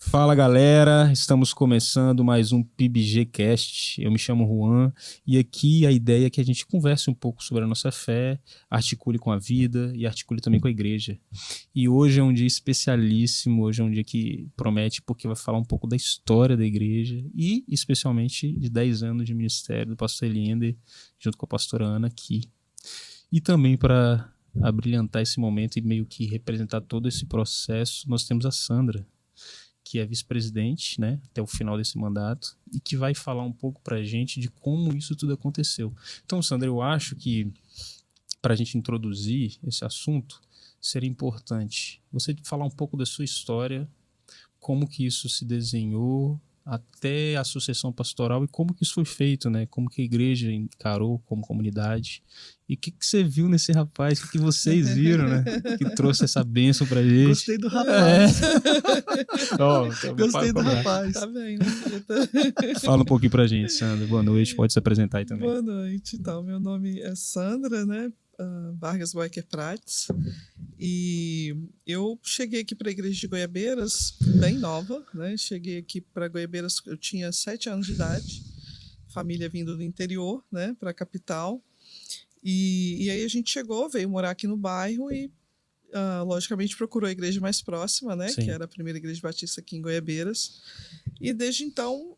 Fala galera, estamos começando mais um PIBGcast. Eu me chamo Juan e aqui a ideia é que a gente converse um pouco sobre a nossa fé, articule com a vida e articule também com a igreja. E hoje é um dia especialíssimo, hoje é um dia que promete porque vai falar um pouco da história da igreja e especialmente de 10 anos de ministério do pastor Eliender junto com a pastora Ana aqui. E também para abrilhantar esse momento e meio que representar todo esse processo, nós temos a Sandra, que é vice-presidente, né, até o final desse mandato, e que vai falar um pouco para a gente de como isso tudo aconteceu. Então, Sandra, eu acho que para a gente introduzir esse assunto, seria importante você falar um pouco da sua história, como que isso se desenhou até a sucessão pastoral e como que isso foi feito, né? Como que a igreja encarou como comunidade. E o que você viu nesse rapaz, o que vocês viram, né? Que trouxe essa bênção pra gente. Gostei do rapaz. Gostei do rapaz. Tá bem, né? Fala um pouquinho pra gente, Sandra. Boa noite, pode se apresentar aí também. Boa noite. Então, meu nome é Sandra, né? Vargas Boecker Prates. E eu cheguei aqui para a igreja de Goiabeiras, bem nova, né? Cheguei aqui para Goiabeiras, eu tinha 7 anos de idade, família vindo do interior, né? Para a capital. E aí a gente chegou, veio morar aqui no bairro e, logicamente, procurou a igreja mais próxima, né? Sim. Que era a primeira igreja batista aqui em Goiabeiras. E desde então,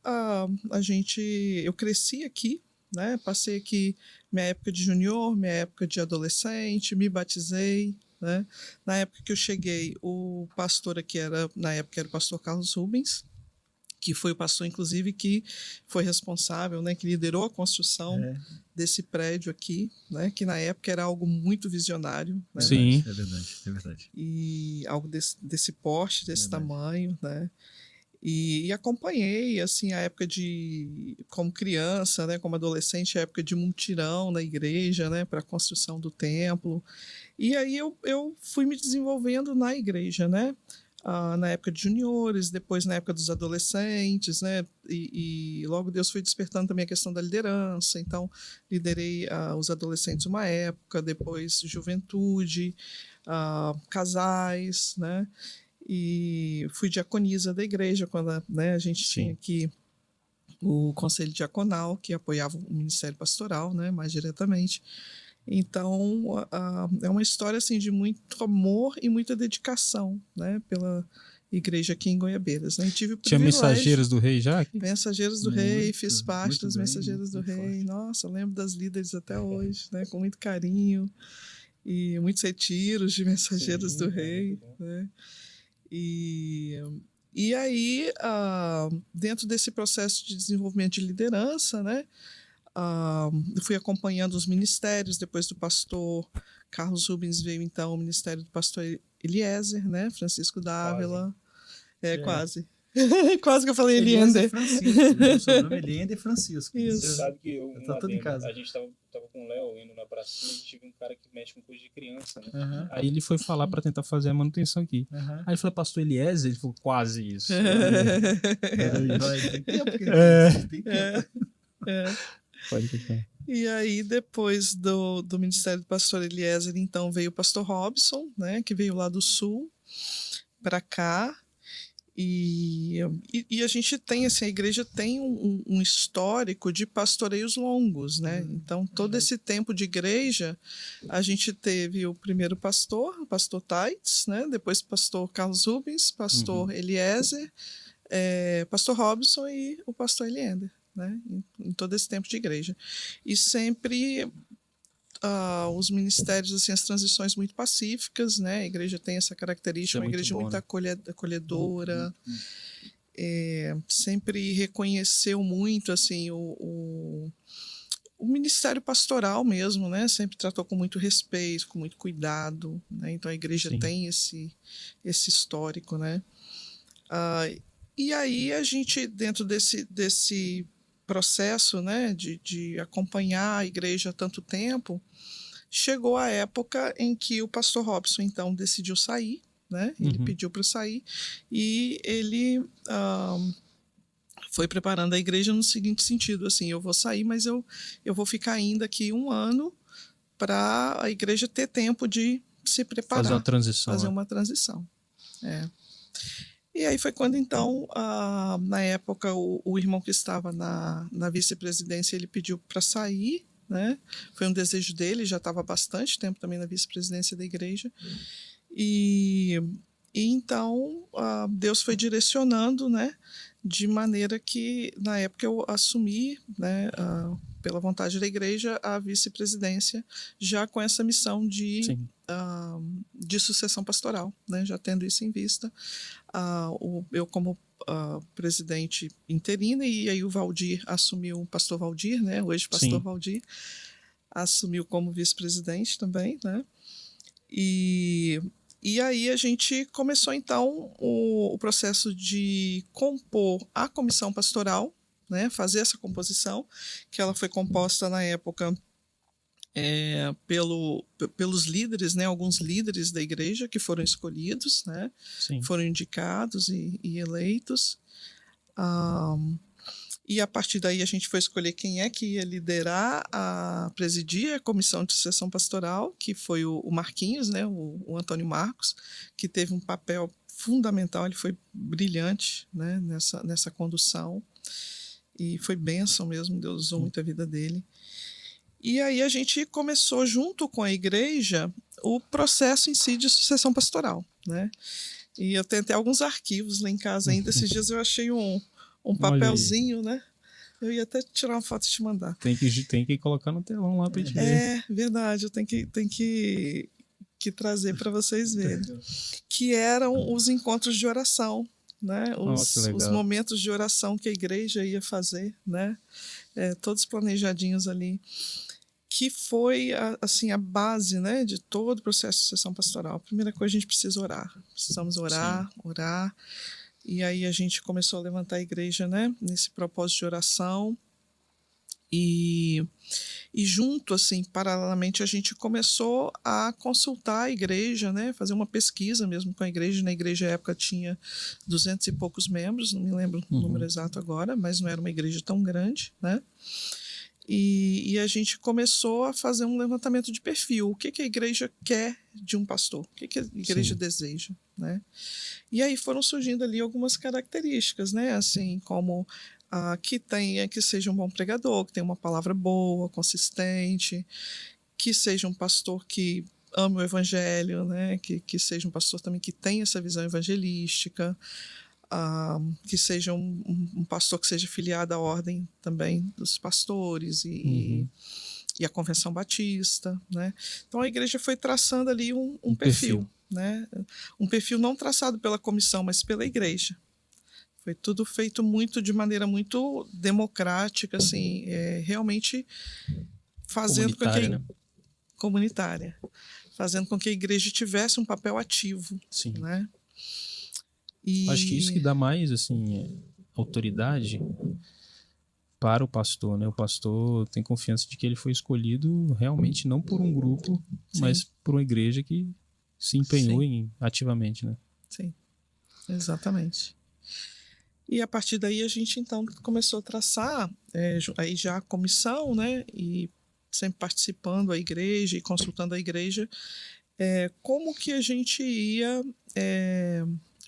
eu cresci aqui, né? Passei aqui minha época de junior, minha época de adolescente, me batizei, né? Na época que eu cheguei, o pastor aqui na época era o pastor Carlos Rubens, que foi o pastor, inclusive, que foi responsável, né? Que liderou a construção desse prédio aqui, né? Que na época era algo muito visionário, né? Sim. É verdade. E algo desse porte, desse tamanho, né? E acompanhei, assim, a época como criança, né, como adolescente, a época de mutirão na igreja, né, para a construção do templo. E aí eu fui me desenvolvendo na igreja, né, na época de juniores, depois na época dos adolescentes, né, e logo Deus foi despertando também a questão da liderança. Então, liderei os adolescentes uma época, depois juventude, casais, né, e fui diaconisa da igreja quando, né, a gente tinha aqui o conselho diaconal que apoiava o ministério pastoral, né, mais diretamente. Então é uma história assim de muito amor e muita dedicação, né, pela igreja aqui em Goiabeiras, né? E tive o Tinha privilégio. Mensageiros do Rei já? Mensageiros do Rei, fiz parte muito das bem, Mensageiras do muito Rei. forte. Nossa, eu lembro das líderes até hoje, né, com muito carinho, e muitos retiros de Mensageiros do Rei, né? E aí, dentro desse processo de desenvolvimento de liderança, né, eu fui acompanhando os ministérios. Depois do pastor Carlos Rubens veio, então, o ministério do pastor Eliezer, né, Francisco Dávila. Quase. Quase que eu falei Eliender. Francisco. Meu sobrenome é Eliender e Francisco. Isso. Você sabe que Tá tudo em casa. a gente tava com o Léo indo na pracinha e tive um cara que mexe com coisa de criança, né? Uhum. Aí ele foi falar pra tentar fazer a manutenção aqui. Uhum. Aí ele falou, pastor Eliezer? Ele falou, quase isso. Tem tempo que tem tempo. Pode ficar. E aí, depois do ministério do pastor Eliezer, então, veio o pastor Robson, né, que veio lá do sul para cá. E a gente tem, assim, a igreja tem um histórico de pastoreios longos, né? Então, todo esse tempo de igreja, a gente teve o primeiro pastor, o pastor Taitz, né? Depois o pastor Carlos Rubens, pastor Eliezer, pastor Robson e o pastor Eliender, né? Em todo esse tempo de igreja. E sempre os ministérios, assim, as transições muito pacíficas, né? A igreja tem essa característica, uma igreja muito acolhedora, sempre reconheceu muito, assim, o ministério pastoral mesmo, né? Sempre tratou com muito respeito, com muito cuidado, né? Então a igreja tem esse histórico, né? E aí a gente, dentro desse processo, né, de acompanhar a igreja há tanto tempo, chegou a época em que o pastor Robson, então, decidiu sair, né? Ele pediu para sair e ele foi preparando a igreja no seguinte sentido, assim, eu vou sair, mas eu vou ficar ainda aqui 1 ano para a igreja ter tempo de se preparar. Fazer uma transição. Fazer uma transição. E aí foi quando, então, na época, o irmão que estava na vice-presidência, ele pediu para sair, né? Foi um desejo dele, já estava há bastante tempo também na vice-presidência da igreja. E então, Deus foi direcionando, né? De maneira que, na época, eu assumi, né? Pela vontade da igreja, a vice-presidência, já com essa missão de sucessão pastoral, né? Já tendo isso em vista. Eu como presidente interina, e aí o Valdir assumiu, o pastor Valdir, né? Hoje pastor Valdir, assumiu como vice-presidente também, né? E aí a gente começou, então, o processo de compor a comissão pastoral, né, fazer essa composição, que ela foi composta na época pelos líderes, né, alguns líderes da igreja que foram escolhidos, né, foram indicados e eleitos. E a partir daí a gente foi escolher quem é que ia liderar presidir a comissão de sucessão pastoral, que foi o Marquinhos, né, o Antônio Marcos, que teve um papel fundamental, ele foi brilhante, né, nessa condução. E foi bênção mesmo, Deus usou muito a vida dele. E aí a gente começou, junto com a igreja, o processo em si de sucessão pastoral, né? E eu tenho até alguns arquivos lá em casa ainda. Esses dias eu achei um papelzinho, né? Eu ia até tirar uma foto e te mandar. Tem que colocar no telão lá pra gente ver. É verdade, eu tenho que trazer para vocês verem. Que eram os encontros de oração, né? Os momentos de oração que a igreja ia fazer, né? Todos planejadinhos ali, que foi assim a base, né, de todo o processo de sucessão pastoral. A primeira coisa, a gente precisa orar, precisamos orar. E aí a gente começou a levantar a igreja, né, nesse propósito de oração. E junto, assim, paralelamente, a gente começou a consultar a igreja, né? Fazer uma pesquisa mesmo com a igreja. Na igreja, à época, tinha 200 e poucos membros, não me lembro o número exato agora, mas não era uma igreja tão grande, né? E a gente começou a fazer um levantamento de perfil. O que a igreja quer de um pastor? O que a igreja deseja, né? E aí foram surgindo ali algumas características, né? Assim, como que seja um bom pregador, que tenha uma palavra boa, consistente, que seja um pastor que ame o evangelho, né? Que seja um pastor também que tenha essa visão evangelística, que seja um pastor que seja filiado à ordem também dos pastores e a Convenção Batista, né? Então a igreja foi traçando ali um perfil, né? Um perfil não traçado pela comissão, mas pela igreja. Foi tudo feito de maneira muito democrática, assim, realmente fazendo comunitária, fazendo com que a igreja tivesse um papel ativo, né? Acho que isso que dá mais, assim, autoridade para o pastor, né? O pastor tem confiança de que ele foi escolhido realmente não por um grupo, mas por uma igreja que se empenhou ativamente, né? Sim, exatamente. E a partir daí a gente então começou a traçar aí já a comissão, né? E sempre participando a igreja e consultando a igreja, como que a gente ia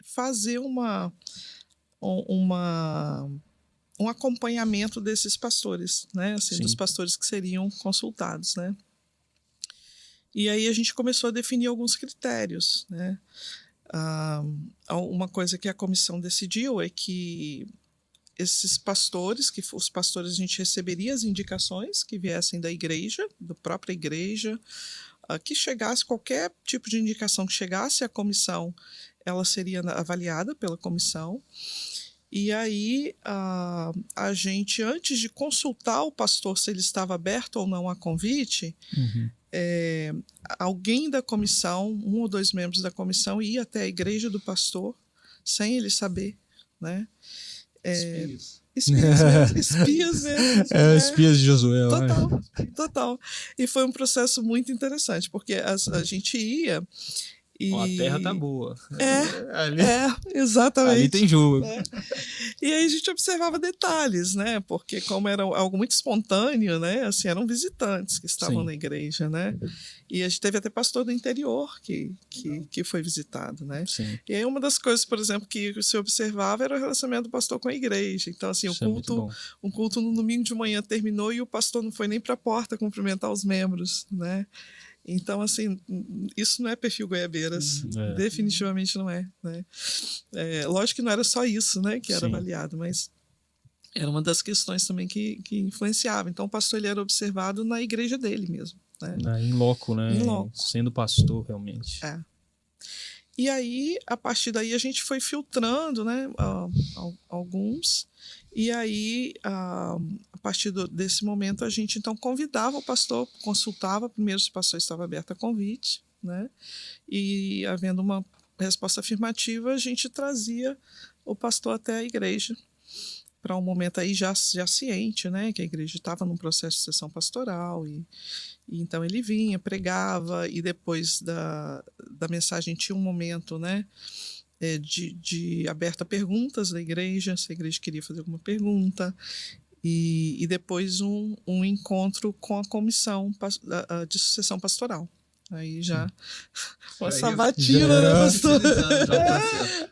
fazer um acompanhamento desses pastores, né? Assim, dos pastores que seriam consultados, né? E aí a gente começou a definir alguns critérios, né? Uma coisa que a comissão decidiu é que esses pastores, os pastores, a gente receberia as indicações que viessem da igreja, da própria igreja, que chegasse, qualquer tipo de indicação que chegasse à comissão, ela seria avaliada pela comissão. E aí a gente, antes de consultar o pastor se ele estava aberto ou não a convite, alguém da comissão, 1 ou 2 membros da comissão, ia até a igreja do pastor, sem ele saber, né? Espias mesmo. Espias de Josué. Total. E foi um processo muito interessante, porque a gente ia Ó, a terra tá boa. Ali, Exatamente. ali tem jogo. E aí a gente observava detalhes, né? Porque como era algo muito espontâneo, né? Assim, eram visitantes que estavam Sim. na igreja, né? E a gente teve até pastor do interior que foi visitado, né? Sim. E aí uma das coisas, por exemplo, que se observava era o relacionamento do pastor com a igreja. Então, assim, Isso é muito bom. um culto no domingo de manhã terminou e o pastor não foi nem para a porta cumprimentar os membros, né? Então, assim, isso não é perfil Goiabeiras. É. Definitivamente não é, né? Lógico que não era só isso, né, que era Sim. avaliado, mas era uma das questões também que influenciava. Então, o pastor ele era observado na igreja dele mesmo, né? Em loco, né? Em loco. Sendo pastor, realmente. É. E aí, a partir daí, a gente foi filtrando, né, alguns. E aí, a partir desse momento, a gente então convidava o pastor, consultava primeiro se o pastor estava aberto a convite, né? E havendo uma resposta afirmativa, a gente trazia o pastor até a igreja para um momento aí já ciente, né, que a igreja estava num processo de sessão pastoral e então ele vinha, pregava e depois da mensagem tinha um momento, né, de aberta a perguntas da igreja, se a igreja queria fazer alguma pergunta e depois um encontro com a comissão de sucessão pastoral. Aí já uma sabatina, né, pastor?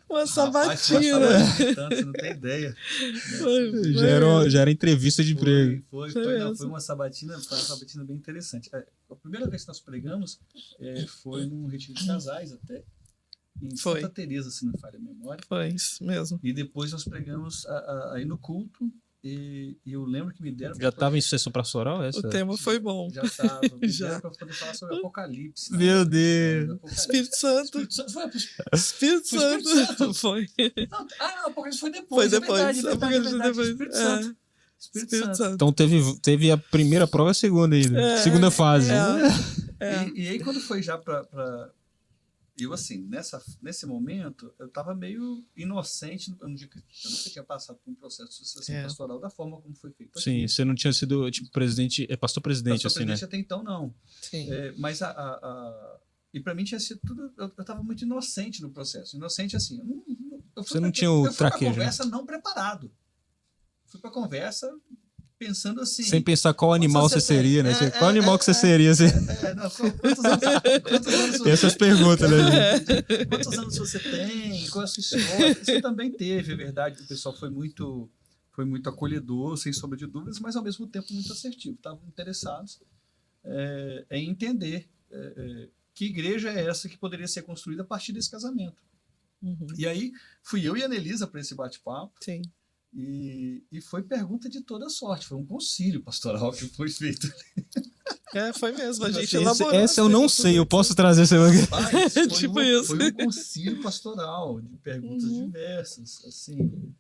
Uma sabatina. Você não tem ideia. Já era entrevista de emprego. Foi uma sabatina bem interessante. A primeira vez que nós pregamos foi num retiro de casais até, em Santa Teresa, se não me falha a memória. Foi isso mesmo. E depois nós pregamos aí no culto. E eu lembro que me deram... Já estava em sucessão pastoral essa? O tema foi bom. Já estava. Me deram para poder falar sobre Apocalipse. Meu Deus. Espírito Santo. Espírito Santo. Foi. Não, Apocalipse foi depois. Foi depois. Apocalipse foi depois. Espírito Santo. Então teve a primeira prova e a segunda ainda. Segunda fase. E aí quando foi já para... Eu, assim, nesse momento, eu estava meio inocente. Eu nunca tinha passado por um processo de sucessão pastoral da forma como foi feito. Sim, você não tinha sido, tipo, pastor-presidente, assim, né? Pastor-presidente até então, não. Sim. Mas e para mim tinha sido tudo... Eu estava muito inocente no processo. Inocente, assim... Você não tinha o traquejo. Eu fui para a conversa não preparado. Fui para a conversa... pensando assim... Sem pensar qual animal você seria, né? Qual animal que você seria? Quantos anos tem essas perguntas, né? Quantos anos você tem? Qual é a sua história? Isso também teve, é verdade. O pessoal foi muito acolhedor, sem sombra de dúvidas, mas ao mesmo tempo muito assertivo. Estavam interessados em entender que igreja é essa que poderia ser construída a partir desse casamento. Uhum. E aí fui eu e a Anelisa para esse bate-papo. Sim. E foi pergunta de toda sorte. Foi um concílio pastoral que foi feito. Foi mesmo. A gente elaborou. Essa eu não sei. Eu posso trazer essa tipo isso. Foi um concílio pastoral de perguntas diversas. Assim.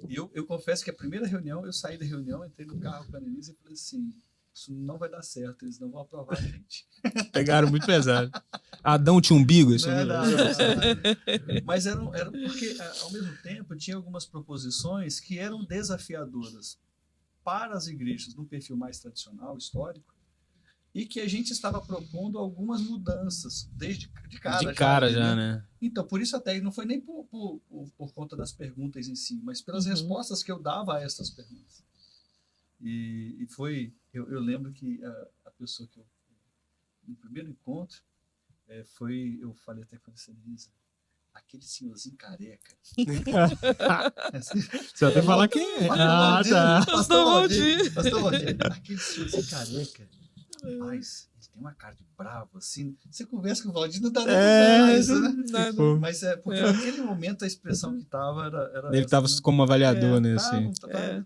E eu confesso que a primeira reunião, eu saí da reunião, entrei no carro com a Anelisa e falei assim: isso não vai dar certo, eles não vão aprovar a gente. Pegaram muito pesado. Adão tinha umbigo? Isso não. Mas era porque, ao mesmo tempo, tinha algumas proposições que eram desafiadoras para as igrejas num perfil mais tradicional, histórico, e que a gente estava propondo algumas mudanças, desde de cara já, né? Então, por isso até não foi nem por conta das perguntas em si, mas pelas respostas que eu dava a essas perguntas. E foi... Eu lembro que a pessoa que no primeiro encontro, eu falei até com a Elisa, aquele senhorzinho careca. Você até falar quem é. Tá. Pastor Valdir. Aquele senhorzinho careca. Mas ele tem uma cara de bravo, assim. Você conversa com o Valdir, não dá nada, né? Mas porque naquele momento a expressão que estava era ele estava como avaliador, né? Assim.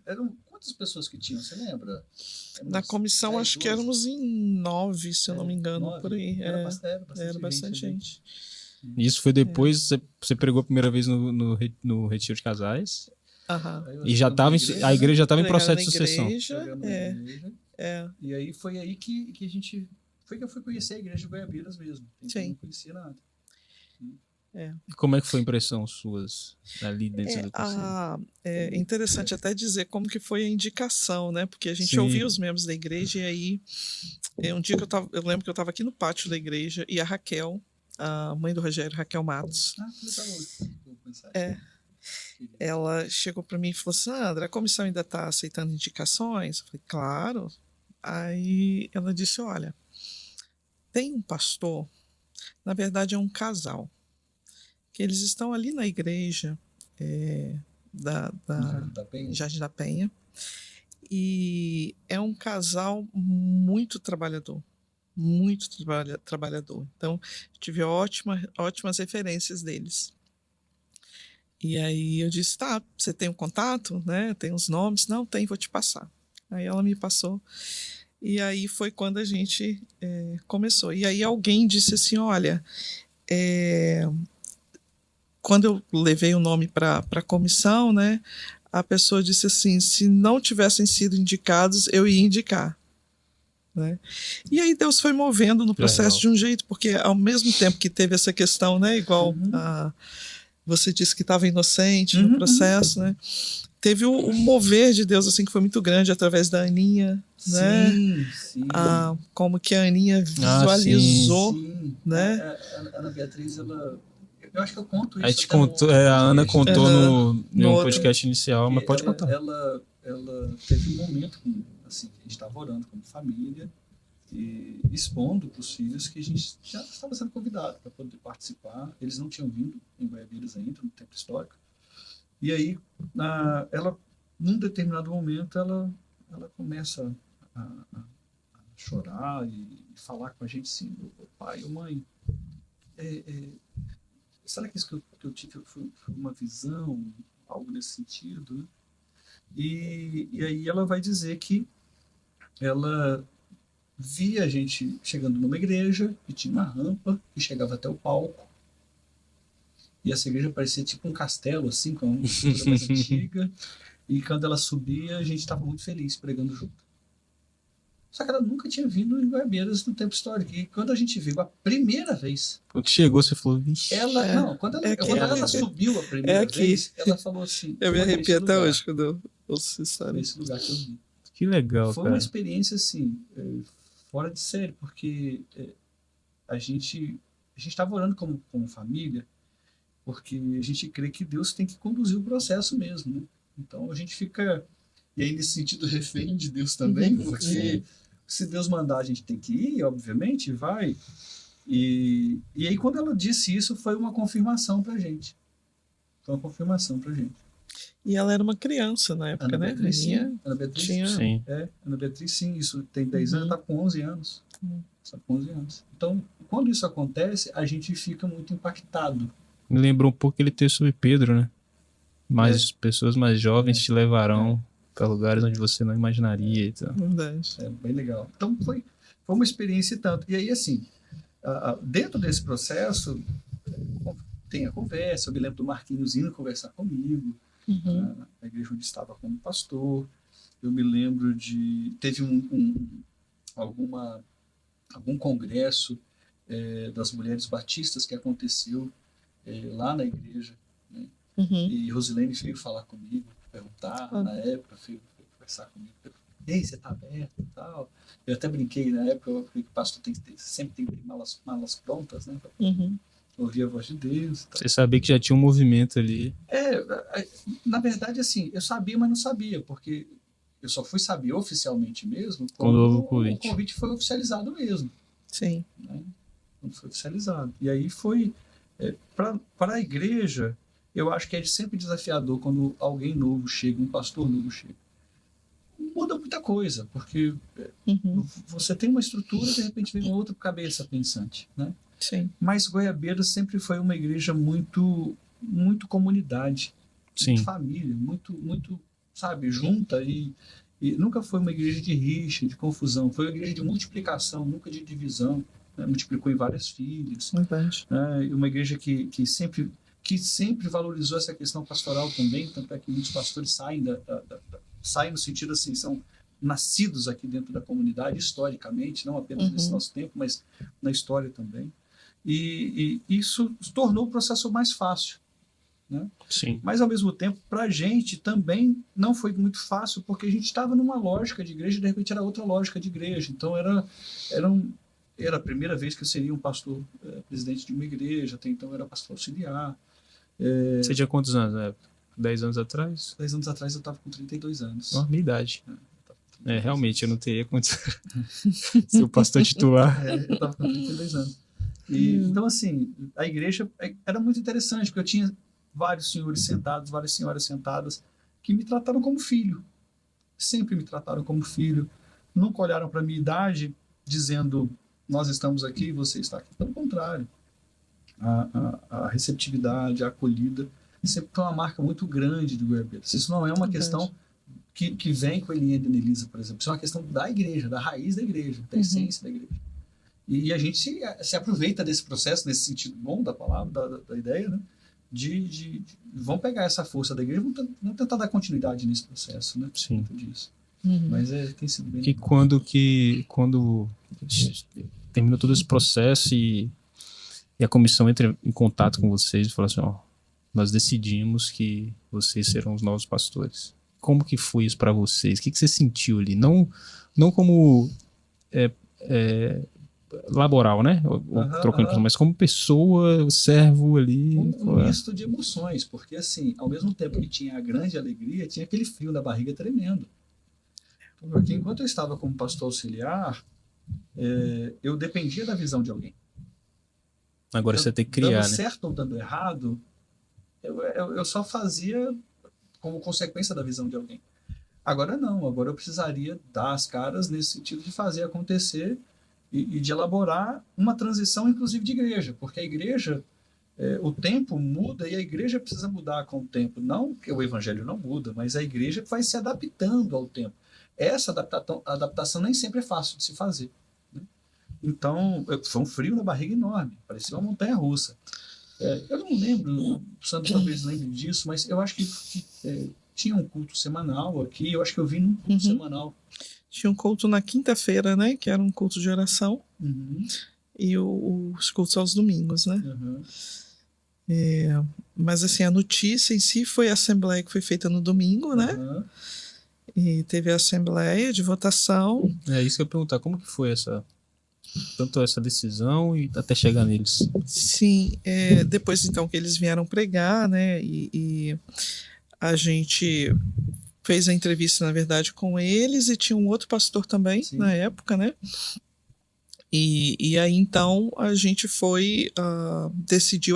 Eram quantas pessoas que tinham, você lembra? Na comissão, 10, acho 12. Que éramos em 9, se eu não me engano, 9, por aí. Era bastante gente. Isso foi depois, você pregou a primeira vez no Retiro de Casais. E já tava a igreja já estava em processo de sucessão. E aí foi aí que a gente... Foi que eu fui conhecer a igreja de Goiabeiras mesmo. Então eu não conhecia nada. E como é que foi a impressão suas ali dentro do conselho? É interessante até dizer como que foi a indicação, né? Porque a gente ouvia os membros da igreja e aí um dia eu lembro que eu estava aqui no pátio da igreja e a Raquel, a mãe do Rogério, Raquel Matos. Ela chegou para mim e falou: Sandra, a comissão ainda está aceitando indicações? Eu falei: claro. Aí ela disse: olha, tem um pastor, na verdade é um casal, que eles estão ali na igreja da Jardim da Penha, e é um casal muito trabalhador. Muito trabalhador. Então, tive ótimas referências deles. E aí eu disse: tá, você tem um contato, né? Tem os nomes? Não, tem, vou te passar. Aí ela me passou. E aí foi quando a gente começou. E aí alguém disse assim: olha, quando eu levei o nome para a comissão, né? A pessoa disse assim: se não tivessem sido indicados, eu ia indicar. Né? E aí Deus foi movendo no processo de um jeito, porque ao mesmo tempo que teve essa questão, né, igual você disse que estava inocente no processo, né, teve o mover de Deus assim que foi muito grande através da Aninha, né? Sim. Como que a Aninha visualizou, né? A Ana Beatriz, ela, eu acho que eu conto isso. A gente contou, a Ana contou no podcast inicial, mas pode contar. Ela teve um momento assim, a gente estava orando como família e expondo para os filhos que a gente já estava sendo convidado para poder participar. Eles não tinham vindo em Goiabeiras ainda, no tempo histórico. E aí, ela, num determinado momento, ela começa a chorar e falar com a gente assim: o pai, ou mãe, será que isso que eu tive foi uma visão, algo nesse sentido, né? E aí ela vai dizer que ela via a gente chegando numa igreja e tinha uma rampa que chegava até o palco. E essa igreja parecia tipo um castelo, assim, com uma estrutura mais antiga. E quando ela subia, a gente estava muito feliz pregando junto. Só que ela nunca tinha vindo em Goiabeiras no tempo histórico. E quando a gente viu a primeira vez... Quando chegou, você falou: vixe. Quando ela subiu a primeira vez, ela falou assim... Eu me arrepio até hoje quando eu ouço isso. Foi esse lugar que eu vi. Que legal, Foi uma experiência, assim, fora de série, porque a gente estava orando como família, porque a gente crê que Deus tem que conduzir o processo mesmo, né? Então a gente fica, e aí nesse sentido, refém de Deus também, porque se Deus mandar, a gente tem que ir, obviamente, vai. E aí quando ela disse isso, foi uma confirmação pra gente. E ela era uma criança na época, Ana né? Beatriz, sim. Ana Beatriz, sim. Ana Beatriz, sim. Isso tem 10 anos, está com 11 anos. Está com 11 anos. Então, quando isso acontece, a gente fica muito impactado. Me lembrou um pouco aquele texto sobre Pedro, né? Mas pessoas mais jovens te levarão para lugares onde você não imaginaria. Então. Verdade. É bem legal. Então, foi uma experiência e tanto. E aí, assim, dentro desse processo, tem a conversa. Eu me lembro do Marquinhos indo conversar comigo. Na igreja onde estava como pastor. Eu me lembro teve algum congresso das mulheres batistas que aconteceu lá na igreja, né? E Rosilene veio falar comigo, perguntar, na época, veio conversar comigo: ei, você está aberto e tal. Eu até brinquei na época, eu falei que o pastor sempre tem que ter malas prontas, né? Ouvir a voz de Deus. Você sabia que já tinha um movimento ali. Na verdade, assim, eu sabia, mas não sabia, porque eu só fui saber oficialmente mesmo quando o convite foi oficializado mesmo. Sim. Né? Quando foi oficializado. E aí foi... para a igreja, eu acho que é sempre desafiador quando alguém novo chega, um pastor novo chega. Muda muita coisa, porque você tem uma estrutura, de repente vem uma outra cabeça pensante, né? Sim. Mas Goiabeiras sempre foi uma igreja muito comunidade, muito família, muito, sabe, junta, e nunca foi uma igreja de rixa, de confusão. Foi uma igreja de multiplicação, nunca de divisão, né? Multiplicou em várias filhas. Uma igreja que sempre valorizou essa questão pastoral também, tanto é que muitos pastores saem no sentido assim, são nascidos aqui dentro da comunidade historicamente, não apenas nesse nosso tempo, mas na história também. E isso tornou o processo mais fácil, né? Sim. Mas, ao mesmo tempo, para a gente também não foi muito fácil, porque a gente estava numa lógica de igreja e, de repente, era outra lógica de igreja. Então, era a primeira vez que eu seria um pastor presidente de uma igreja, até então eu era pastor auxiliar. Você tinha quantos anos na época? 10 anos atrás? 10 anos atrás eu estava com 32 anos. Minha idade. Realmente, eu não teria condição de ser o pastor titular. Eu estava com 32 anos. Então, assim, a igreja era muito interessante, porque eu tinha vários senhores sentados, várias senhoras sentadas, que me trataram como filho. Sempre me trataram como filho. Nunca olharam para a minha idade, dizendo, nós estamos aqui, você está aqui. Pelo contrário. A receptividade, a acolhida, sempre foi uma marca muito grande do Goiás. Isso não é uma questão que vem com a Eliane e a Anelisa, por exemplo. Isso é uma questão da igreja, da raiz da igreja, da essência da igreja. E a gente se aproveita desse processo, nesse sentido bom da palavra, da ideia, né? Vamos pegar essa força da igreja, vamos tentar dar continuidade nesse processo, né? Sim. Disso. Mas tem sido bem... E quando terminou todo esse processo e a comissão entra em contato com vocês e fala assim, nós decidimos que vocês serão os novos pastores. Como que foi isso para vocês? O que você sentiu ali? Não como laboral, né? Trocando, mas como pessoa, servo ali. Um misto de emoções, porque assim, ao mesmo tempo que tinha a grande alegria, tinha aquele frio na barriga tremendo. Porque enquanto eu estava como pastor auxiliar, eu dependia da visão de alguém. Agora você tem que criar, dando né? certo ou dando errado, eu só fazia como consequência da visão de alguém. Agora não, agora eu precisaria dar as caras nesse sentido de fazer acontecer e de elaborar uma transição, inclusive, de igreja, porque a igreja, o tempo muda e a igreja precisa mudar com o tempo. Não que o evangelho não muda, mas a igreja vai se adaptando ao tempo. Essa adaptação nem sempre é fácil de se fazer. Né? Então, foi um frio na barriga enorme, parecia uma montanha-russa. Eu não lembro, o Sandro talvez lembre disso, mas eu acho que tinha um culto semanal aqui, eu acho que eu vi num culto semanal. Tinha um culto na quinta-feira, né? Que era um culto de oração. E os cultos aos domingos, né? Mas assim, a notícia em si foi a assembleia que foi feita no domingo, né? E teve a assembleia de votação. É isso que eu ia perguntar, como que foi tanto essa decisão e até chegar neles? Sim, depois então que eles vieram pregar, né? E a gente fez a entrevista, na verdade, com eles, e tinha um outro pastor também, sim, na época, né? E aí, então, a gente foi, a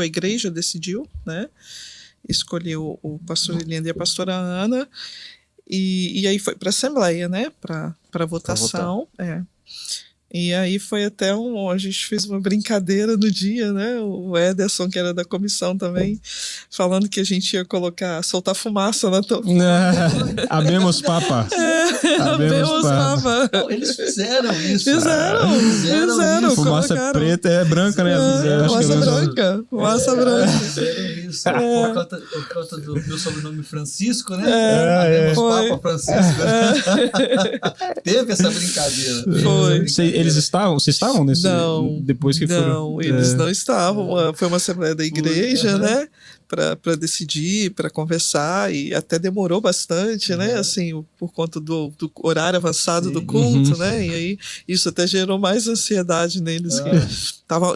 igreja decidiu, né? Escolheu o pastor Eliane e a pastora Ana, e aí foi para a assembleia, né? Para votação. E aí foi até a gente fez uma brincadeira no dia, né? O Ederson, que era da comissão também, falando que a gente ia soltar fumaça na Abemos papa. Abemos papa. Não, eles fizeram isso. Fizeram. Fumaça preta é branca, né? Fumaça branca. Fizeram isso. Por conta do meu sobrenome Francisco, né? Abemos papa Francisco. Teve essa brincadeira. Foi. Vocês estavam nesse? Não. Depois que foram? Não, eles não estavam. Foi uma assembleia da igreja, né? Para decidir, para conversar, e até demorou bastante, né? Assim, por conta do horário avançado do culto, né? E aí isso até gerou mais ansiedade neles, que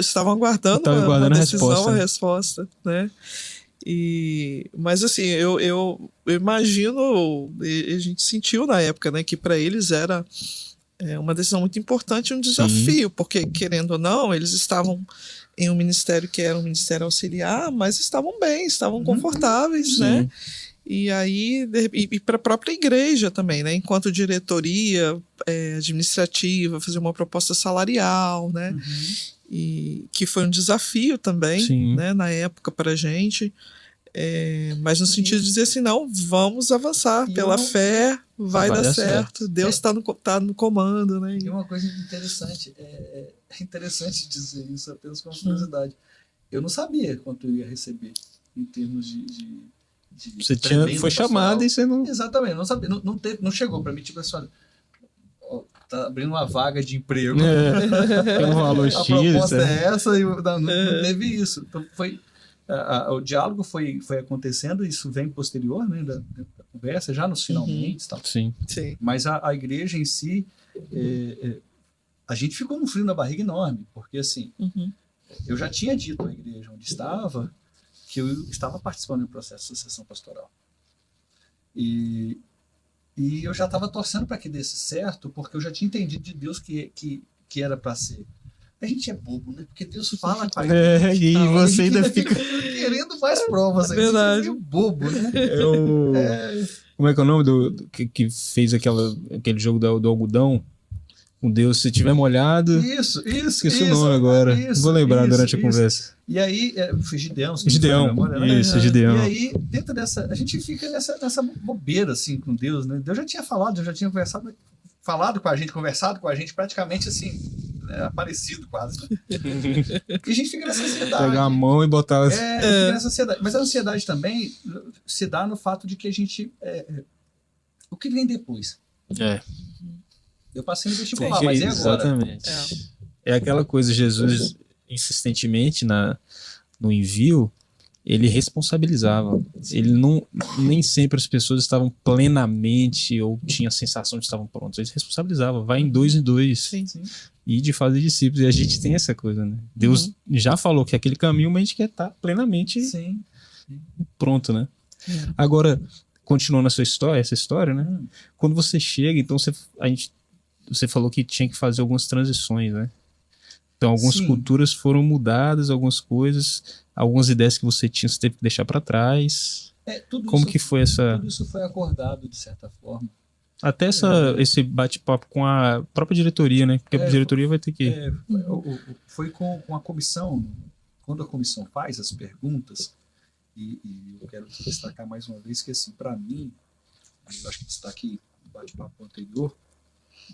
estavam aguardando uma decisão, a resposta, né? Mas assim, eu imagino, a gente sentiu na época, né? Que para eles era uma decisão muito importante, um desafio, porque, querendo ou não, eles estavam em um ministério que era um ministério auxiliar, mas estavam bem, estavam confortáveis, né? E aí, para a própria igreja também, né? Enquanto diretoria administrativa, fazer uma proposta salarial, né? E que foi um desafio também, né? Na época para a gente. Mas no sentido de dizer assim, não, vamos avançar pela fé, vai dar certo, Deus está no comando, né? E uma coisa interessante, é interessante dizer isso apenas como curiosidade. Eu não sabia quanto eu ia receber em termos de você foi chamado e você não... Exatamente, não sabia, não chegou para mim, tipo assim, olha, tá abrindo uma vaga de emprego. Tem um valor X. A proposta é essa, e não teve isso. Então foi... o diálogo foi acontecendo, isso vem posterior, né, da conversa, já nos finalmente, tal. Sim. Mas a igreja em si a gente ficou num frio na barriga enorme, porque assim, Uhum. eu já tinha dito à igreja onde estava que eu estava participando do processo de sucessão pastoral. E eu já estava torcendo para que desse certo, porque eu já tinha entendido de Deus que era para ser. A gente é bobo, né? Porque Deus fala com a gente. E tal, você a gente ainda fica. querendo mais provas. A gente Verdade. é meio bobo, né? É o... Como é que é o nome que fez aquele jogo do algodão? Com Deus, se tiver molhado. Isso. Esqueci o nome agora. Vou lembrar durante a conversa. E aí, foi Gideão. Gideão. Isso, E Gideão. aí, dentro dessa, a gente fica nessa bobeira, assim, com Deus, né? Deus já tinha falado com a gente, conversado com a gente, praticamente assim, aparecido quase. Né? E a gente fica nessa ansiedade. Pegar a mão e botar... Fica nessa ansiedade. Mas a ansiedade também se dá no fato de que a gente... o que vem depois? Eu passei no vestibular, mas e agora? Exatamente. É aquela coisa, Jesus insistentemente no envio, ele responsabilizava. Ele nem sempre as pessoas estavam plenamente ou tinham a sensação de que estavam prontos. Ele responsabilizava, vai em 2 em 2 Sim. e de fazer discípulos. E a gente tem essa coisa, né? Deus já falou que é aquele caminho, mas a gente quer estar plenamente pronto, né? Agora, continuando essa história, né? Quando você chega, então você falou que tinha que fazer algumas transições, né? Então, algumas culturas foram mudadas, algumas coisas, algumas ideias que você tinha, você teve que deixar para trás. Como que foi essa... Tudo isso foi acordado, de certa forma. Até esse bate-papo com a própria diretoria, né? Porque a diretoria vai ter que... Foi com a comissão, quando a comissão faz as perguntas, e eu quero destacar mais uma vez que, assim, para mim, eu acho que destaquei no bate-papo anterior,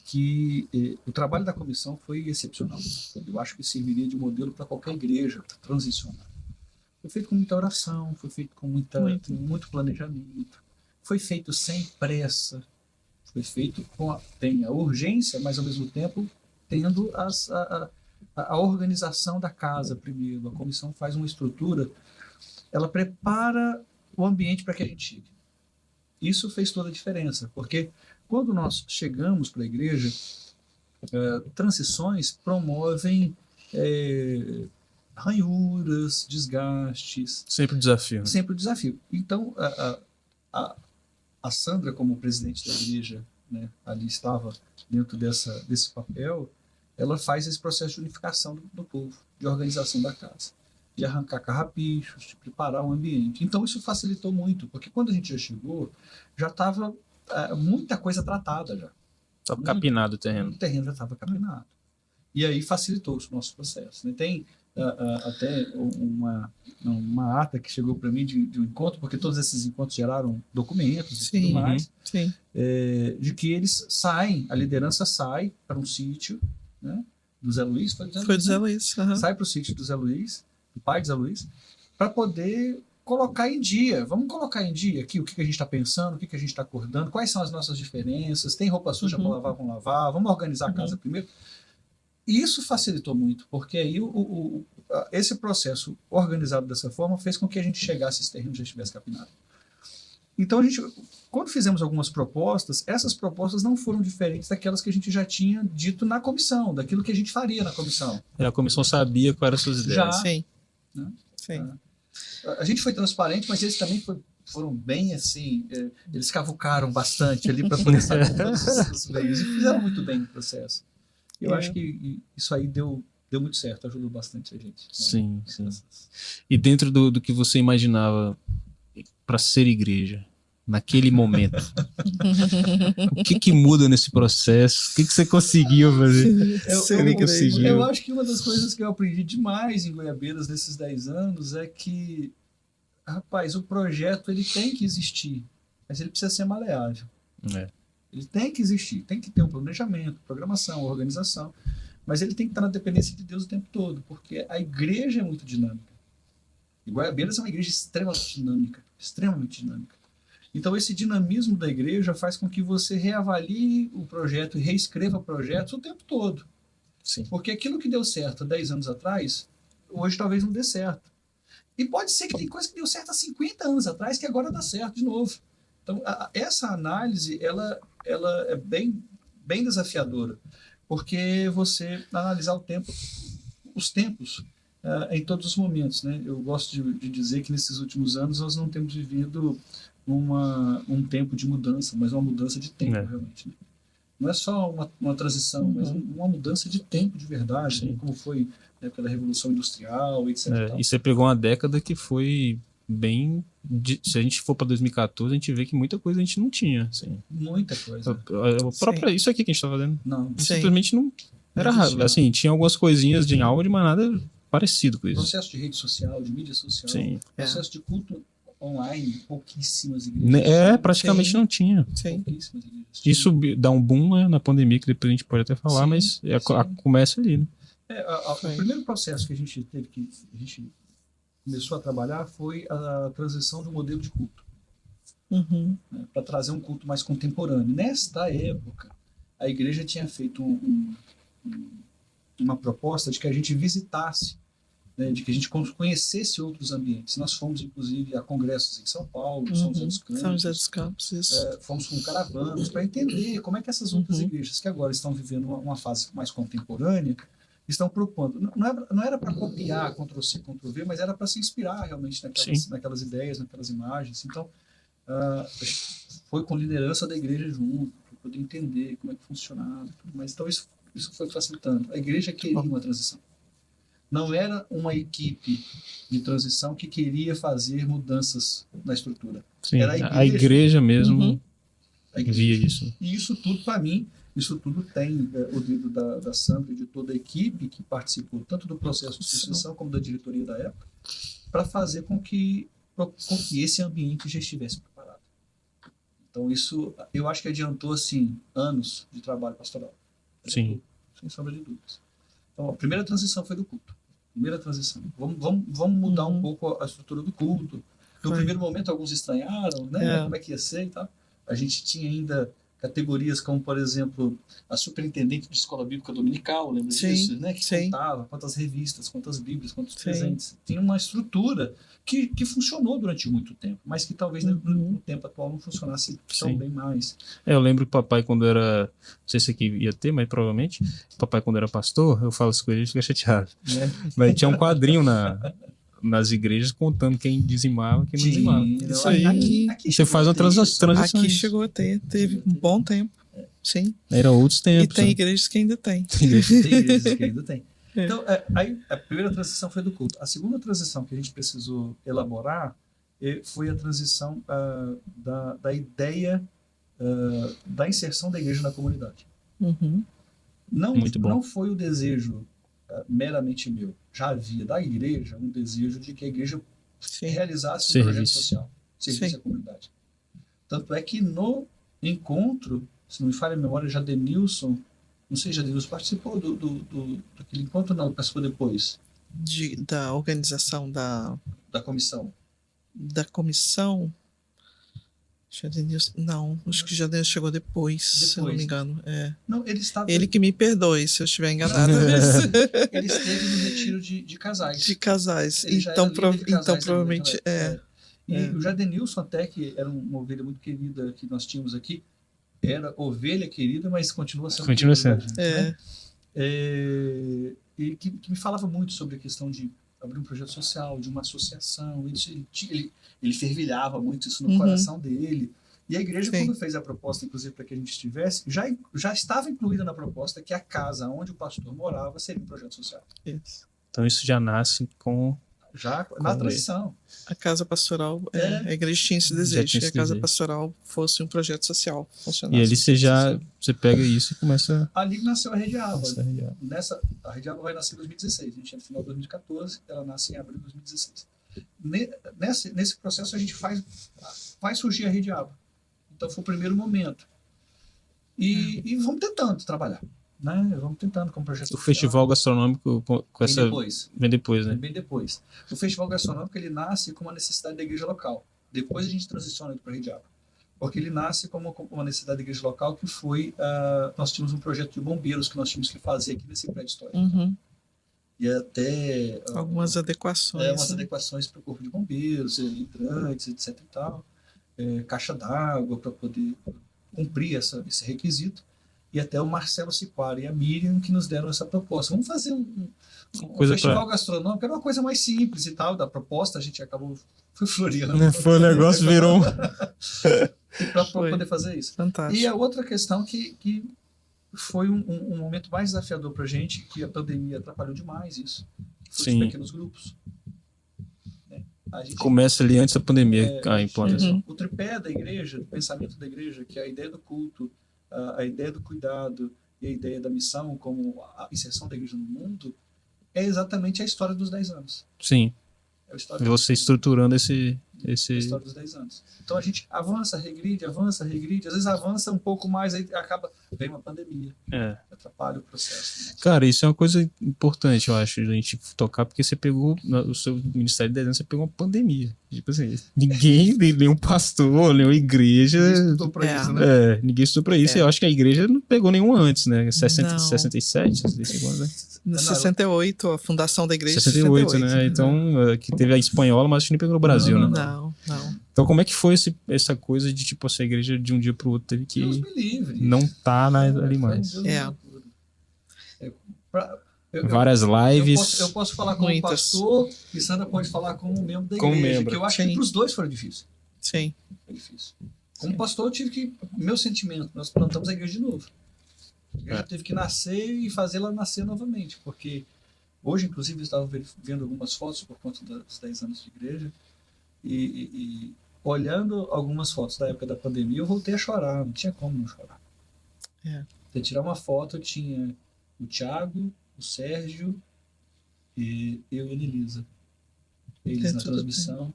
que o trabalho da comissão foi excepcional. Eu acho que serviria de modelo para qualquer igreja transicionar. Foi feito com muita oração, foi feito com muito planejamento, foi feito sem pressa, foi feito tem a urgência, mas ao mesmo tempo tendo a organização da casa primeiro. A comissão faz uma estrutura, ela prepara o ambiente para que a gente chegue. Isso fez toda a diferença, porque quando nós chegamos para a igreja, transições promovem ranhuras, desgastes. Sempre o desafio. Né? Sempre o desafio. Então, a Sandra, como presidente da igreja, né, ali estava dentro desse papel, ela faz esse processo de unificação do povo, de organização da casa, de arrancar carrapichos, de preparar o ambiente. Então, isso facilitou muito, porque quando a gente já chegou, já estava muita coisa tratada já. Estava capinado o terreno. O terreno já estava capinado. E aí facilitou o nosso processo. Né? Tem até uma ata que chegou para mim de um encontro, porque todos esses encontros geraram documentos e tudo mais, de que eles saem, a liderança sai para um sítio, né, do Zé Luiz, foi do Zé Luiz, sai para o sítio do Zé Luiz, do pai de Zé Luiz, para poder colocar em dia. Vamos colocar em dia aqui o que a gente está pensando, o que a gente está acordando, quais são as nossas diferenças, tem roupa suja para lavar, vamos lavar, vamos organizar a casa primeiro. E isso facilitou muito, porque aí esse processo organizado dessa forma fez com que a gente chegasse a esse terreno já estivesse capinado. Então, quando fizemos algumas propostas, essas propostas não foram diferentes daquelas que a gente já tinha dito na comissão, daquilo que a gente faria na comissão. A comissão sabia quais eram as suas ideias. Já. Sim. Né? Sim. A gente foi transparente, mas eles também foram bem assim, eles cavucaram bastante ali para poder saber todos os meios e fizeram muito bem o processo. Eu acho que isso aí deu muito certo, ajudou bastante a gente. Sim, né? sim. E dentro do que você imaginava para ser igreja, naquele momento, o que muda nesse processo? O que você conseguiu fazer? Eu acho que uma das coisas que eu aprendi demais em Goiabeiras nesses 10 anos é que, rapaz, o projeto ele tem que existir, mas ele precisa ser maleável. Ele tem que existir, tem que ter um planejamento, programação, organização, mas ele tem que estar na dependência de Deus o tempo todo, porque a igreja é muito dinâmica. E Goiabeiras é uma igreja extremamente dinâmica. Então esse dinamismo da igreja faz com que você reavalie o projeto e reescreva projetos o tempo todo. Sim. Porque aquilo que deu certo há 10 anos atrás, hoje talvez não dê certo. E pode ser que tem coisa que deu certo há 50 anos atrás que agora dá certo de novo. Então essa análise ela é bem desafiadora, porque você analisar os tempos em todos os momentos, né? Eu gosto de dizer que nesses últimos anos nós não temos vivido um tempo de mudança, mas uma mudança de tempo, realmente. Né? Não é só uma transição, mas uma mudança de tempo de verdade, né? Como foi na época da Revolução Industrial, etc. E você pegou uma década que foi bem... se a gente for para 2014, a gente vê que muita coisa a gente não tinha. Assim. Muita coisa. Isso aqui que a gente está fazendo. Não. Simplesmente não... Era raro. Assim, tinha algumas coisinhas de áudio, mas nada parecido com isso. Processo de rede social, de mídia social. Sim. Processo de culto online, pouquíssimas igrejas. Praticamente não tinha. Sim. Pouquíssimas igrejas. Isso dá um boom, né, na pandemia, que depois a gente pode até falar, mas começa ali, né? O primeiro processo que a gente começou a trabalhar foi a transição de um modelo de culto. Né, para trazer um culto mais contemporâneo. Nesta época, a igreja tinha feito uma proposta de que a gente visitasse, né, de que a gente conhecesse outros ambientes. Nós fomos, inclusive, a congressos em São Paulo, São José dos Campos, fomos com caravanas para entender como é que essas outras igrejas, que agora estão vivendo uma fase mais contemporânea, estão propondo. Não era para copiar, Ctrl-C, Ctrl-V, mas era para se inspirar realmente naquelas ideias, naquelas imagens. Então, foi com liderança da igreja junto, para poder entender como é que funcionava. Mas, então, isso foi facilitando. A igreja queria uma transição. Não era uma equipe de transição que queria fazer mudanças na estrutura. Sim, era a igreja mesmo via isso. E isso tudo, para mim, tem o dedo da Sandra e de toda a equipe que participou, tanto do processo de transição como da diretoria da época, para fazer com que esse ambiente já estivesse preparado. Então, isso, eu acho que adiantou, assim, anos de trabalho pastoral. Sim. Sem sombra de dúvidas. Então, a primeira transição foi do culto. Vamos mudar um pouco a estrutura do culto. No primeiro momento, alguns estranharam, né? Como é que ia ser e tal. A gente tinha ainda categorias como, por exemplo, a superintendente de escola bíblica dominical, lembra disso? Né? Que contava quantas revistas, quantas bíblias, quantos presentes. Tinha uma estrutura que funcionou durante muito tempo, mas que talvez no tempo atual não funcionasse tão bem mais. Eu lembro que papai, quando era... Não sei se aqui ia ter, mas provavelmente. Papai, quando era pastor, eu falo isso com ele, ele fica chateado. Mas tinha um quadrinho nas igrejas contando quem dizimava e quem não dizimava. Isso aí. Aqui você faz uma transição. Aqui chegou a ter, teve um bom tempo. Sim. Era outros tempos. E tem igrejas que ainda tem. Tem igrejas que ainda tem. Então, aí a primeira transição foi do culto. A segunda transição que a gente precisou elaborar foi a transição da ideia da inserção da igreja na comunidade. Não foi o desejo meramente meu. Já havia da igreja um desejo de que a igreja realizasse um projeto social, serviço à comunidade. Tanto é que no encontro, se não me falha a memória, Jadenilson, não sei, Jadenilson participou daquele encontro, não, participou depois. Da organização da comissão? Da comissão? Jadenilson, não, acho que Jadenilson chegou depois, se não me engano. Não, ele que me perdoe se eu estiver enganado. Ele esteve no retiro de casais. De casais. Então provavelmente E o Jadenilson, até que era uma ovelha muito querida que nós tínhamos aqui, era ovelha querida, mas continua sendo. Continua sendo. Né? E que me falava muito sobre a questão de abrir um projeto social, de uma associação. Ele fervilhava muito isso no coração dele. E a igreja, quando fez a proposta, inclusive, para que a gente estivesse, já estava incluída na proposta que a casa onde o pastor morava seria um projeto social. Isso. Então isso já nasce com na transição. A casa pastoral, a igreja tinha esse desejo que a casa pastoral fosse um projeto social. E ali você pega isso e começa... Ali nasceu a Rede Aba. A Rede Aba vai nascer em 2016. A gente é no final de 2014, ela nasce em abril de 2016. Nesse processo a gente faz surgir a Rede Aba. Então foi o primeiro momento. E vamos tentando trabalhar. Né? Vamos tentando com o projeto social. O festival gastronômico com essa... Vem depois, né? Vem depois. O festival gastronômico ele nasce com uma necessidade da igreja local. Depois a gente transiciona para a Rede Aba. Porque ele nasce como uma necessidade da igreja local que foi... nós tínhamos um projeto de bombeiros que nós tínhamos que fazer aqui nesse prédio histórico. E até... algumas adequações. Umas adequações para o corpo de bombeiros, hidrantes, etc. e tal. Caixa d'água para poder cumprir esse requisito. e até o Marcelo Siquara e a Miriam que nos deram essa proposta. Vamos fazer um festival gastronômico, era uma coisa mais simples e tal, da proposta a gente acabou floreando. Foi o negócio, virou para poder fazer isso. Fantástico. E a outra questão que foi um momento mais desafiador para a gente, que a pandemia atrapalhou demais isso, foi os pequenos grupos. Começa ali antes da pandemia a implantação. O tripé da igreja, o pensamento da igreja, que é a ideia do culto, a ideia do cuidado e a ideia da missão como a inserção da igreja no mundo, é exatamente a história dos 10 anos. Sim. É a história você estruturando a história dos 10 anos. Então a gente avança, regride, às vezes avança um pouco mais, aí vem uma pandemia. Atrapalha o processo. Né? Cara, isso é uma coisa importante, eu acho, a gente tocar, porque você pegou, o seu Ministério de 10 anos, você pegou uma pandemia. Tipo assim, ninguém, nenhum pastor, nenhuma igreja... Ninguém estudou pra isso, né? Ninguém estudou pra isso. Eu acho que a igreja não pegou nenhum antes, né? 67, 65 anos, né? 68, a fundação da igreja. 68, né? Então, que teve a espanhola, mas acho que nem pegou no Brasil, né? Não. Então, como é que foi essa coisa de, tipo, essa igreja de um dia pro outro teve que Deus me livre. não tá ali mais? Várias lives. Eu posso falar como pastor e Sandra pode falar como membro da igreja, que eu acho que pros dois foram difíceis. Sim. Foi difícil. Como pastor, eu tive que... Meu sentimento, nós plantamos a igreja de novo. A igreja teve que nascer e fazê-la nascer novamente, porque hoje, inclusive, eu estava vendo algumas fotos por conta dos 10 anos de igreja e olhando algumas fotos da época da pandemia, eu voltei a chorar, não tinha como não chorar. Você tirar uma foto, eu tinha o Thiago, o Sérgio e eu e a Anelisa. Eles na transmissão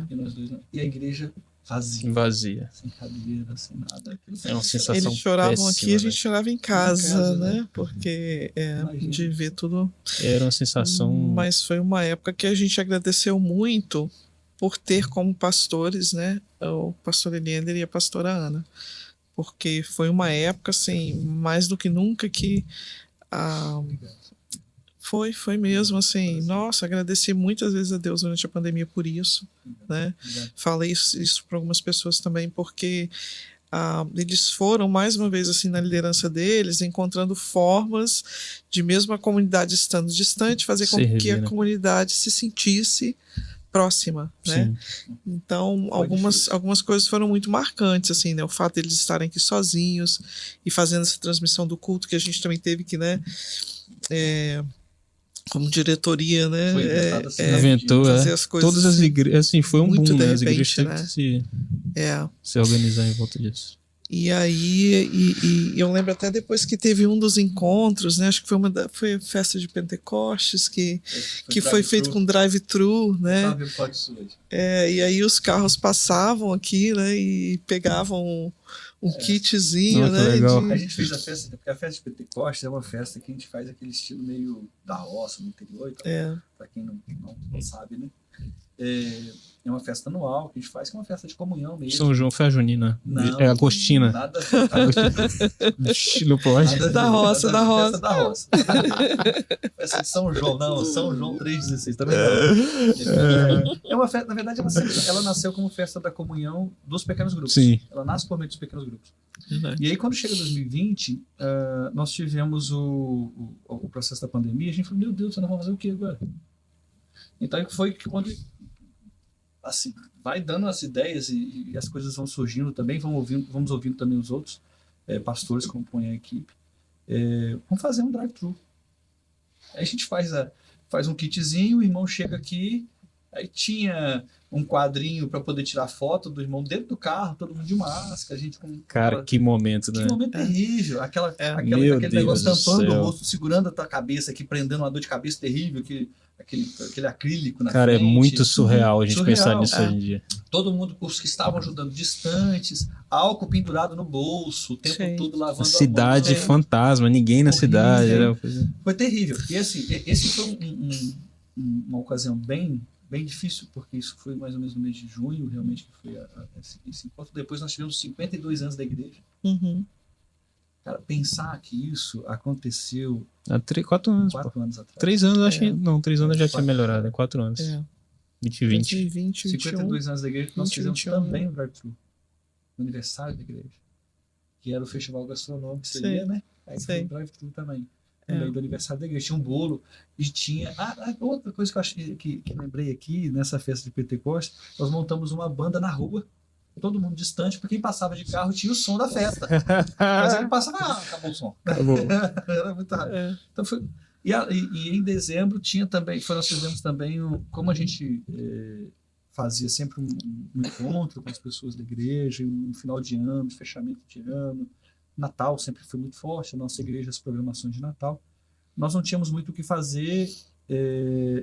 e nós dois. E a igreja vazia. Sem cadeira, sem nada. É uma sensação Eles choravam péssima, aqui, a gente chorava em casa, né? Porque de ver tudo. Era uma sensação... Mas foi uma época que a gente agradeceu muito por ter como pastores, né? O pastor Eliander e a pastora Ana. Porque foi uma época, assim, mais do que nunca que... Foi mesmo, assim, nossa, agradeci muitas vezes a Deus durante a pandemia por isso, né? Falei isso para algumas pessoas também, porque eles foram, mais uma vez, assim, na liderança deles, encontrando formas de, mesmo a comunidade estando distante, fazer com que a comunidade se sentisse próxima, né? Então, algumas coisas foram muito marcantes, assim, né? O fato de eles estarem aqui sozinhos e fazendo essa transmissão do culto, que a gente também teve que, né? Como diretoria, né? Inventou, fazer as coisas. Todas as igrejas, assim, foi um boom, né? As igrejas né? tiveram que se organizar em volta disso. E aí, eu lembro até depois que teve um dos encontros, né? Acho que foi a festa de Pentecostes, que foi feito com drive-thru, né? E aí os carros passavam aqui, né? E pegavam um kitzinho, né? A gente fez a festa, porque a festa de Pentecostes é uma festa que a gente faz aquele estilo meio da roça, no interior e tal. Pra quem não sabe, né? É uma festa anual que a gente faz, que é uma festa de comunhão mesmo. São João foi a junina. Não, é agostina. Nada. Não pode. Da roça. Festa da roça. Festa de São João, não. São João 3,16 também não. É uma festa, na verdade, ela nasceu como festa da comunhão dos pequenos grupos. Sim. Ela nasce por meio dos pequenos grupos. E aí, quando chega 2020, nós tivemos o processo da pandemia, a gente falou, meu Deus, nós vamos fazer o que agora? Então, foi que quando... assim, vai dando as ideias e as coisas vão surgindo também, vamos ouvindo também os outros pastores que compõem a equipe. Vamos fazer um drive-thru. Aí a gente faz um kitzinho, o irmão chega aqui, aí tinha um quadrinho para poder tirar foto do irmão dentro do carro, todo mundo de máscara, a gente com... Cara, que momento, né? Que momento terrível. Aquele negócio tampando o rosto, segurando a tua cabeça aqui, prendendo uma dor de cabeça terrível, aquele acrílico na frente. Cara, é muito surreal a gente pensar nisso hoje em dia. Todo mundo, os que estavam ajudando distantes, álcool pendurado no bolso, o tempo todo lavando a cidade mão. fantasma, ninguém na cidade. Foi terrível. E assim, esse foi uma ocasião bem difícil, porque isso foi mais ou menos no mês de junho, realmente, que foi esse encontro. Depois nós tivemos 52 anos da igreja. Cara, pensar que isso aconteceu... Há 4 anos. 4 anos atrás. 3 anos, acho que... Não, 3 anos já tinha melhorado. 4 anos. 2020. 52 anos da igreja, nós fizemos também o drive-thru. No aniversário da igreja. que era o festival gastronômico que seria, né? Aí foi o drive-thru também. No meio do aniversário da igreja. Tinha um bolo e tinha... outra coisa que eu achei que lembrei aqui, nessa festa de Pentecostes, nós montamos uma banda na rua, todo mundo distante, porque quem passava de carro tinha o som da festa. Mas ele passava, acabou o som. Acabou. Era muito raro. Então foi... E em dezembro tinha também, nós fizemos também, como a gente fazia sempre um encontro com as pessoas da igreja, um final de ano, fechamento de ano, Natal sempre foi muito forte, a nossa igreja, as programações de Natal. Nós não tínhamos muito o que fazer,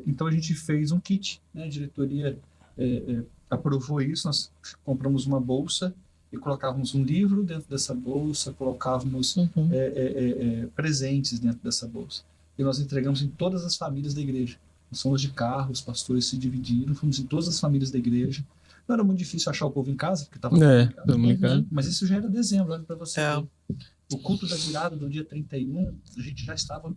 então a gente fez um kit, né? A diretoria aprovou isso, nós compramos uma bolsa e colocávamos um livro dentro dessa bolsa, colocávamos presentes dentro dessa bolsa. E nós entregamos em todas as famílias da igreja. Nós fomos de carro, os pastores se dividiram, fomos em todas as famílias da igreja. Não era muito difícil achar o povo em casa, porque estava em casa. Mas isso já era dezembro, olha para você. O culto da virada do dia 31, a gente já estava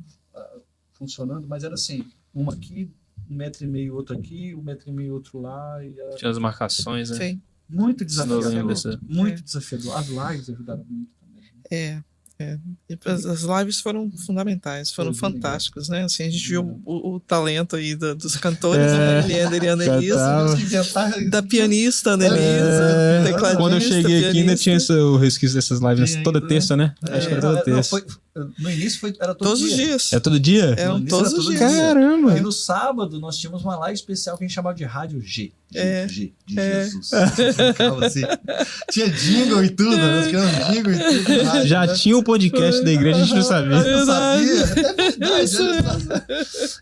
funcionando, mas era assim, uma aqui, 1,5 m, outro aqui, 1,5 m, outro lá. Tinha as marcações, né? Sim. Muito desafiador. Muito desafiador. As lives ajudaram muito também. As lives foram fundamentais, foram fantásticas, né? Assim, a gente viu o talento aí dos cantores, Eliana Elisa, da pianista Anelisa, tecladista. Quando eu cheguei aqui ainda tinha o resquício dessas lives toda terça, né? Acho que era toda terça. No início era todos os dias. É todo dia? Eram todos os dias. Caramba! E no sábado nós tínhamos uma live especial que a gente chamava de Rádio G. G de Jesus. Assim. Tinha jingle e tudo, nós criamos jingle e tudo. Rádio, já tinha o podcast da igreja, a gente não sabia. Eu não sabia. É verdade.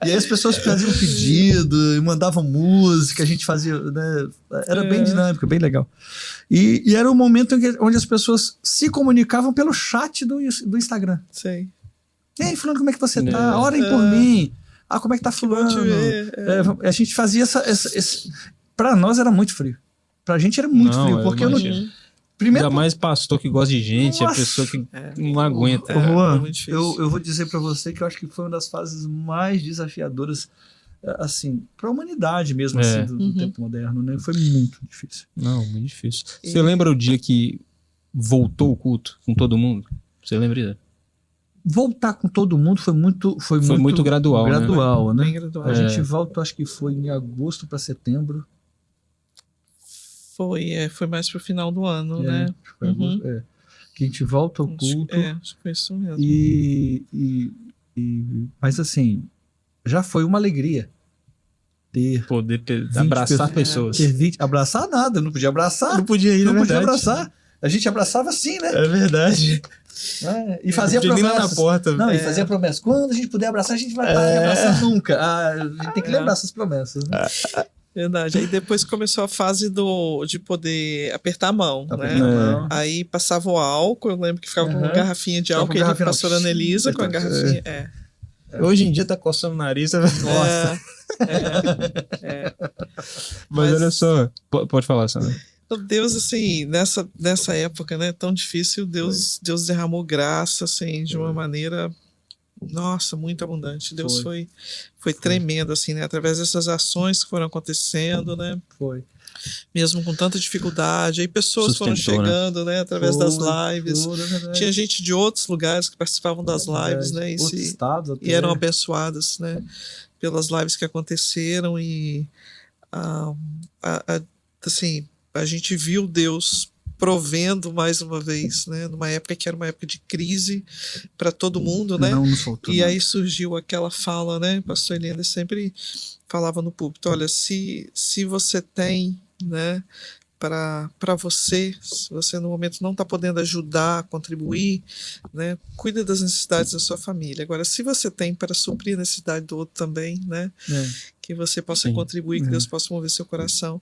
E aí as pessoas faziam pedido e mandavam música, a gente fazia, né? Era bem dinâmico, bem legal. E era o momento onde as pessoas se comunicavam pelo chat do Instagram. Sei. E aí, fulano, como é que você tá? Orem por mim. Como é que tá fulano? A gente fazia pra nós era muito frio. Pra gente era muito frio. Porque primeiro, ainda mais pastor que gosta de gente, a pessoa que não aguenta. Juan, eu vou dizer pra você que eu acho que foi uma das fases mais desafiadoras, assim, para a humanidade mesmo, assim, do tempo moderno, né? Foi muito difícil. Não, muito difícil. Você lembra o dia que voltou o culto com todo mundo? Você lembra disso? Voltar com todo mundo foi muito gradual, né? Bem gradual. A gente voltou, acho que foi em agosto para setembro. Foi mais pro final do ano, né? Que a gente volta ao culto. Acho que foi isso mesmo. Mas assim, já foi uma alegria poder abraçar pessoas. Abraçar nada, não podia abraçar. Não podia ir, não podia abraçar. A gente abraçava assim, né? É verdade. E fazia promessas. Na porta. E fazia promessas. Quando a gente puder abraçar, a gente vai parar de abraçar nunca. A gente tem que lembrar essas promessas. Né? Verdade. Aí depois começou a fase de poder apertar a mão, né? Aí passava o álcool, eu lembro que ficava com uma garrafinha de álcool, e a pastora Anelisa com a garrafinha. Hoje em dia tá coçando o nariz. Nossa. Mas olha só, pode falar, Sandra. Deus, assim, nessa época, né, tão difícil, Deus derramou graça, assim, de uma maneira, nossa, muito abundante. Deus foi tremendo, assim, né, através dessas ações que foram acontecendo, né, mesmo com tanta dificuldade, aí pessoas foram chegando, né, através das lives, tinha gente de outros lugares que participavam das lives, né, e eram abençoadas, né, pelas lives que aconteceram e, assim, a gente viu Deus provendo mais uma vez, né? Numa época que era uma época de crise para todo mundo, né? Não nos faltou e nada. Aí surgiu aquela fala, né? Pastor Eliana sempre falava no púlpito, olha, se você tem, né, para você, se você no momento não está podendo ajudar, contribuir, né, cuida das necessidades da sua família. Agora, se você tem para suprir a necessidade do outro também, né, que você possa contribuir, que Deus possa mover seu coração.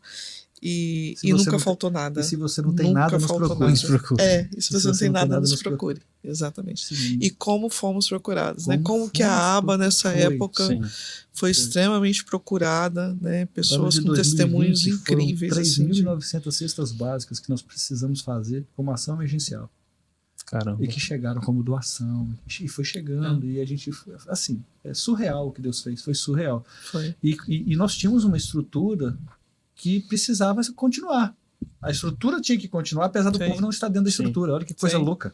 E nunca faltou nada. E se você não tem nada, nos procure. E se você não tem nada, nos procure. Exatamente. Sim. E como fomos procurados, né? Como que a aba nessa época foi extremamente procurada, né? Pessoas com testemunhos incríveis. 3.900 cestas básicas que nós precisamos fazer como ação emergencial. Caramba. E que chegaram como doação. E foi chegando. E a gente, assim, é surreal o que Deus fez. Foi surreal. E nós tínhamos uma estrutura que precisava continuar. A estrutura tinha que continuar, apesar do povo não estar dentro da estrutura. Olha que coisa louca.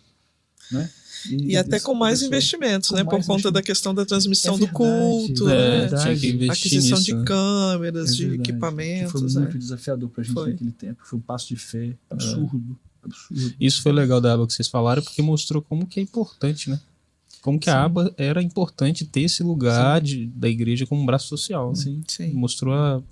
né? E até com mais investimentos, né? Por conta da questão da transmissão do culto, né? Tinha que investir aquisição nisso, de né? câmeras, de equipamentos. Que foi muito desafiador pra gente naquele tempo. Foi um passo de fé absurdo. Isso foi legal da aba que vocês falaram, porque mostrou como que é importante, né? Como que a aba era importante ter esse lugar da igreja como um braço social. Né? Sim. Mostrou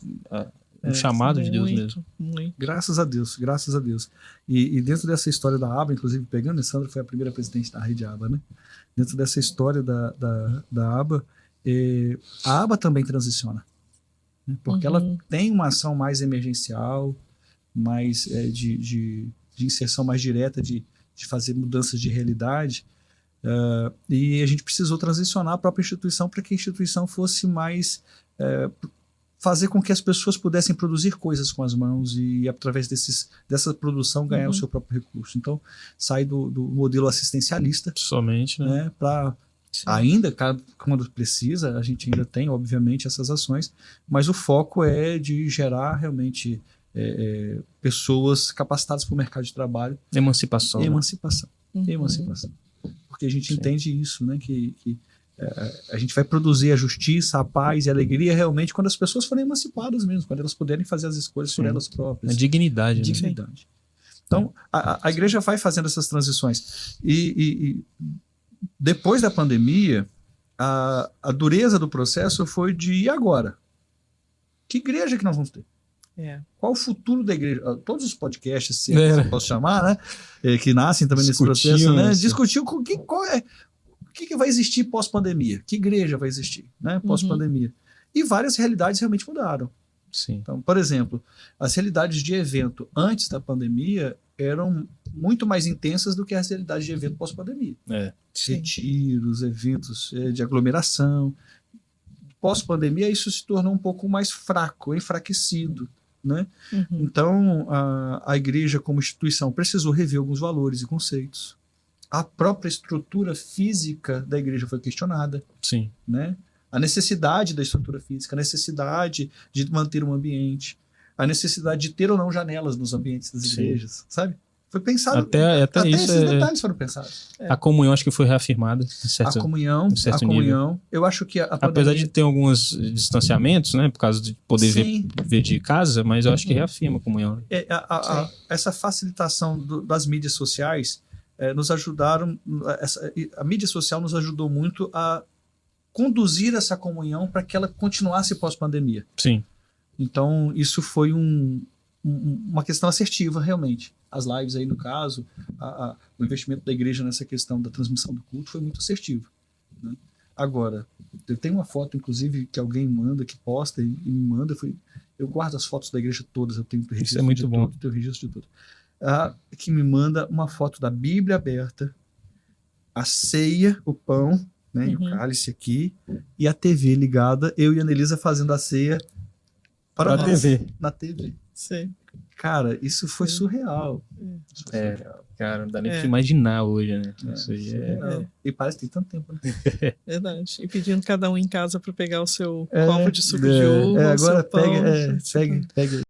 um chamado de Deus mesmo. Muito. Graças a Deus, graças a Deus. E dentro dessa história da aba, inclusive pegando, Sandra foi a primeira presidente da rede aba, né? Dentro dessa história da aba, a aba também transiciona. Né? Porque ela tem uma ação mais emergencial, mais de inserção mais direta, de fazer mudanças de realidade. E a gente precisou transicionar a própria instituição para que a instituição fosse mais... fazer com que as pessoas pudessem produzir coisas com as mãos e, através dessa produção, ganhar o seu próprio recurso. Então, sai do modelo assistencialista. Somente, né? Para ainda, quando precisa, a gente ainda tem, obviamente, essas ações, mas o foco é de gerar realmente pessoas capacitadas para o mercado de trabalho. Emancipação. Emancipação. Porque a gente entende isso, né? Que a gente vai produzir a justiça, a paz e a alegria realmente quando as pessoas forem emancipadas mesmo, quando elas puderem fazer as escolhas por elas próprias. A dignidade. Dignidade. Então, a igreja vai fazendo essas transições. E depois da pandemia, a dureza do processo foi de e agora? Que igreja que nós vamos ter? Qual o futuro da igreja? Todos os podcasts, se posso chamar, né? Que nascem também nesse processo, né? Discutiu qual é... O que vai existir pós-pandemia? Que igreja vai existir, né? Pós-pandemia? E várias realidades realmente mudaram. Sim. Então, por exemplo, as realidades de evento antes da pandemia eram muito mais intensas do que as realidades de evento pós-pandemia. Retiros, eventos de aglomeração. Pós-pandemia, isso se tornou um pouco mais fraco, enfraquecido. Né? Então, a igreja como instituição precisou rever alguns valores e conceitos. A própria estrutura física da igreja foi questionada. Sim. Né? A necessidade da estrutura física, a necessidade de manter um ambiente, a necessidade de ter ou não janelas nos ambientes das igrejas, sabe? Foi pensado. Até isso esses detalhes foram pensados. A comunhão acho que foi reafirmada. A comunhão, eu acho que a pandemia... Apesar de ter alguns distanciamentos, né, por causa de poder ver de casa, mas eu acho que reafirma a comunhão. Essa facilitação das mídias sociais nos ajudaram, a mídia social nos ajudou muito a conduzir essa comunhão para que ela continuasse pós-pandemia. Sim. Então, isso foi uma questão assertiva, realmente. As lives aí, no caso, o investimento da igreja nessa questão da transmissão do culto foi muito assertivo. Né? Agora, eu tenho uma foto, inclusive, que alguém manda, que posta e me manda. Eu guardo as fotos da igreja todas, eu tenho registro. Isso é muito bom. Tenho registro de tudo. Que me manda uma foto da Bíblia aberta, a ceia, o pão, né, e o cálice aqui, e a TV ligada, eu e a Anelisa fazendo a ceia para nós, TV. na TV. Sim. Cara, isso foi surreal. Cara, não dá nem pra imaginar hoje, né? E parece que tem tanto tempo, né? Verdade. E pedindo cada um em casa para pegar o seu copo de suco de uva. Agora o seu pão, pega aí.